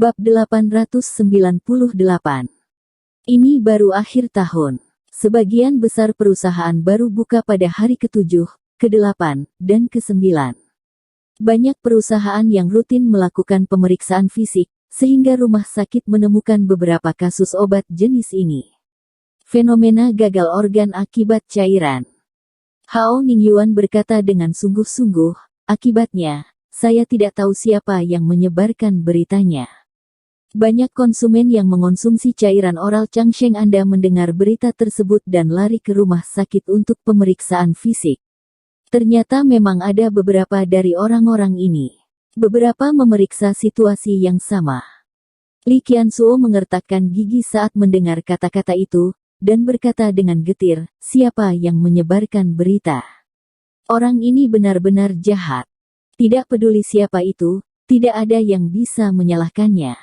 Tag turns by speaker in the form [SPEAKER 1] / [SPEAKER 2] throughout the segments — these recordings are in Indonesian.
[SPEAKER 1] Bab 898. Ini baru akhir tahun. Sebagian besar perusahaan baru buka pada hari ke-7, ke-8, dan ke-9. Banyak perusahaan yang rutin melakukan pemeriksaan fisik, sehingga rumah sakit menemukan beberapa kasus obat jenis ini. Fenomena gagal organ akibat cairan. Hao Ningyuan berkata dengan sungguh-sungguh, akibatnya, saya tidak tahu siapa yang menyebarkan beritanya. Banyak konsumen yang mengonsumsi cairan oral Changsheng Anda mendengar berita tersebut dan lari ke rumah sakit untuk pemeriksaan fisik. Ternyata memang ada beberapa dari orang-orang ini. Beberapa memeriksa situasi yang sama. Li Qianzuo mengertakkan gigi saat mendengar kata-kata itu, dan berkata dengan getir, siapa yang menyebarkan berita? Orang ini benar-benar jahat. Tidak peduli siapa itu, tidak ada yang bisa menyalahkannya.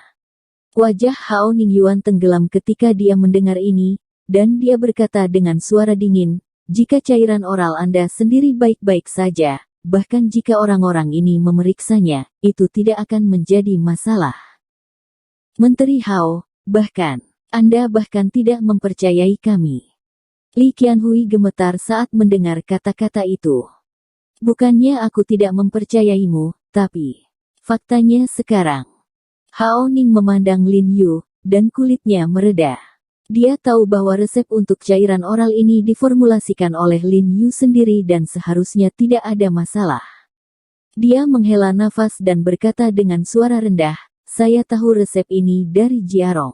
[SPEAKER 1] Wajah Hao Ningyuan tenggelam ketika dia mendengar ini, dan dia berkata dengan suara dingin, jika cairan oral Anda sendiri baik-baik saja, bahkan jika orang-orang ini memeriksanya, itu tidak akan menjadi masalah. Menteri Hao, Anda bahkan tidak mempercayai kami. Li Qianhui gemetar saat mendengar kata-kata itu. Bukannya aku tidak mempercayaimu, tapi faktanya sekarang. Hao Ning memandang Lin Yu, dan kulitnya mereda. Dia tahu bahwa resep untuk cairan oral ini diformulasikan oleh Lin Yu sendiri dan seharusnya tidak ada masalah. Dia menghela nafas dan berkata dengan suara rendah, saya tahu resep ini dari Jiarong.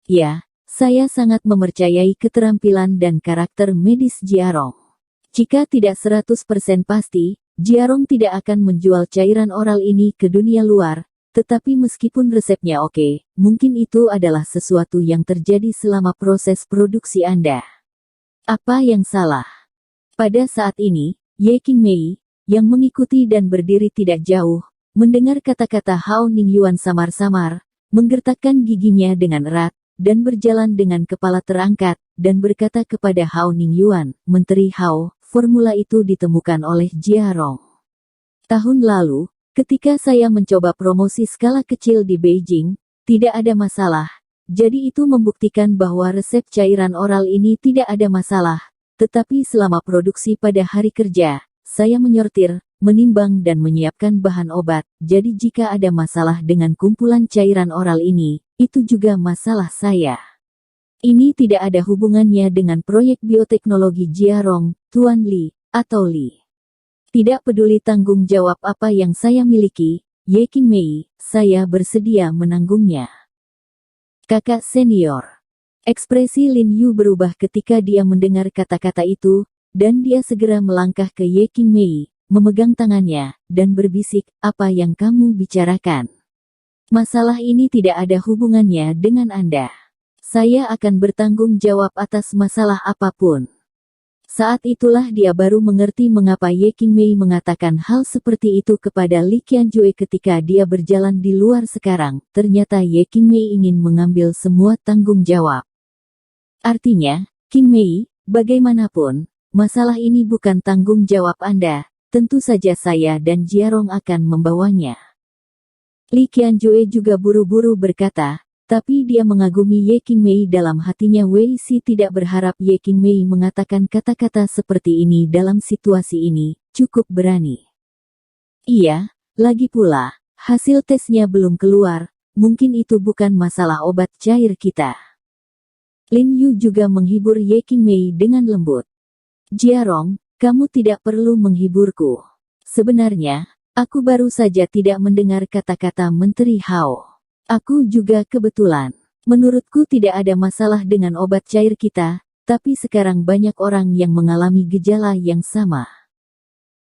[SPEAKER 1] Ya, saya sangat mempercayai keterampilan dan karakter medis Jiarong. Jika tidak 100% pasti, Jiarong tidak akan menjual cairan oral ini ke dunia luar. Tetapi meskipun resepnya oke, mungkin itu adalah sesuatu yang terjadi selama proses produksi Anda. Apa yang salah? Pada saat ini, Ye Qingmei, yang mengikuti dan berdiri tidak jauh, mendengar kata-kata Hao Ningyuan samar-samar, menggertakkan giginya dengan erat, dan berjalan dengan kepala terangkat, dan berkata kepada Hao Ningyuan, Menteri Hao, formula itu ditemukan oleh Jiarong. Tahun lalu, ketika saya mencoba promosi skala kecil di Beijing, tidak ada masalah. Jadi itu membuktikan bahwa resep cairan oral ini tidak ada masalah. Tetapi selama produksi pada hari kerja, saya menyortir, menimbang dan menyiapkan bahan obat. Jadi jika ada masalah dengan kumpulan cairan oral ini, itu juga masalah saya. Ini tidak ada hubungannya dengan proyek bioteknologi Jiarong, Tuan Li, atau Li. Tidak peduli tanggung jawab apa yang saya miliki, Ye Qingmei, saya bersedia menanggungnya. Kakak senior. Ekspresi Lin Yu berubah ketika dia mendengar kata-kata itu, dan dia segera melangkah ke Ye Qingmei, memegang tangannya, dan berbisik, apa yang kamu bicarakan? Masalah ini tidak ada hubungannya dengan Anda. Saya akan bertanggung jawab atas masalah apapun. Saat itulah dia baru mengerti mengapa Ye Qingmei mengatakan hal seperti itu kepada Li Qianzui ketika dia berjalan di luar sekarang. Ternyata Ye Qingmei ingin mengambil semua tanggung jawab. Artinya, Qingmei, bagaimanapun, masalah ini bukan tanggung jawab Anda, tentu saja saya dan Jiarong akan membawanya. Li Qianzui juga buru-buru berkata, tapi dia mengagumi Ye Qingmei dalam hatinya. Wei Si tidak berharap Ye Qingmei mengatakan kata-kata seperti ini dalam situasi ini, cukup berani. Iya, lagi pula, hasil tesnya belum keluar, mungkin itu bukan masalah obat cair kita. Lin Yu juga menghibur Ye Qingmei dengan lembut. Jiarong, kamu tidak perlu menghiburku. Sebenarnya, aku baru saja tidak mendengar kata-kata Menteri Hao. Aku juga kebetulan. Menurutku tidak ada masalah dengan obat cair kita, tapi sekarang banyak orang yang mengalami gejala yang sama.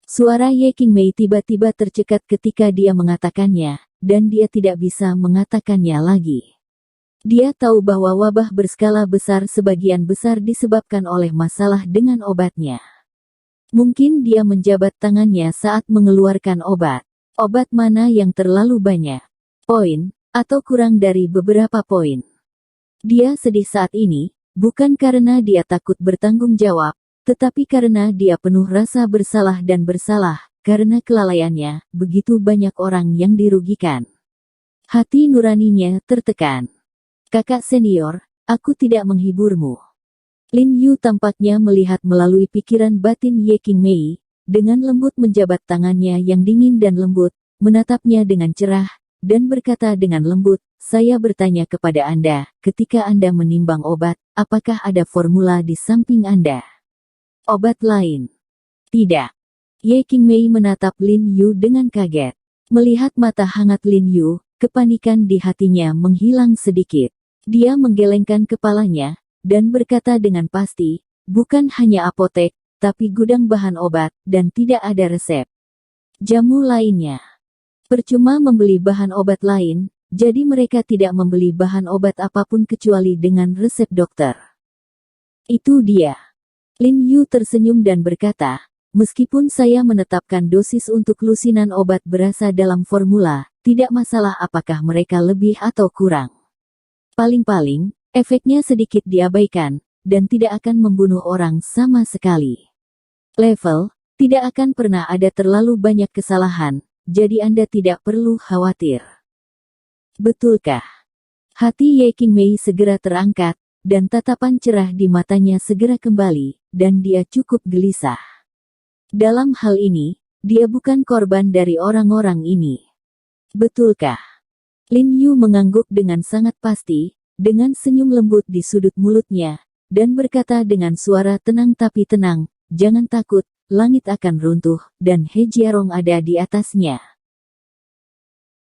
[SPEAKER 1] Suara Ye Qingmei tiba-tiba tercekat ketika dia mengatakannya, dan dia tidak bisa mengatakannya lagi. Dia tahu bahwa wabah berskala besar sebagian besar disebabkan oleh masalah dengan obatnya. Mungkin dia menjabat tangannya saat mengeluarkan obat. Obat mana yang terlalu banyak? Poin. Atau kurang dari beberapa poin. Dia sedih saat ini, bukan karena dia takut bertanggung jawab, tetapi karena dia penuh rasa bersalah dan bersalah, karena kelalaiannya, begitu banyak orang yang dirugikan. Hati nuraninya tertekan. Kakak senior, aku tidak menghiburmu. Lin Yu tampaknya melihat melalui pikiran batin Ye Qingmei, dengan lembut menjabat tangannya yang dingin dan lembut, menatapnya dengan cerah, dan berkata dengan lembut, saya bertanya kepada Anda, ketika Anda menimbang obat, apakah ada formula di samping Anda? Obat lain? Tidak. Ye Qingmei menatap Lin Yu dengan kaget. Melihat mata hangat Lin Yu, kepanikan di hatinya menghilang sedikit. Dia menggelengkan kepalanya, dan berkata dengan pasti, bukan hanya apotek, tapi gudang bahan obat, dan tidak ada resep jamu lainnya. Percuma membeli bahan obat lain, jadi mereka tidak membeli bahan obat apapun kecuali dengan resep dokter. Itu dia. Lin Yu tersenyum dan berkata, meskipun saya menetapkan dosis untuk lusinan obat berasa dalam formula, tidak masalah apakah mereka lebih atau kurang. Paling-paling, efeknya sedikit diabaikan, dan tidak akan membunuh orang sama sekali. Level, tidak akan pernah ada terlalu banyak kesalahan, jadi Anda tidak perlu khawatir. Betulkah? Hati Ye Qingmei segera terangkat, dan tatapan cerah di matanya segera kembali, dan dia cukup gelisah. Dalam hal ini, dia bukan korban dari orang-orang ini. Betulkah? Lin Yu mengangguk dengan sangat pasti, dengan senyum lembut di sudut mulutnya, dan berkata dengan suara tenang tapi tenang, jangan takut, langit akan runtuh, dan He Jiarong ada di atasnya.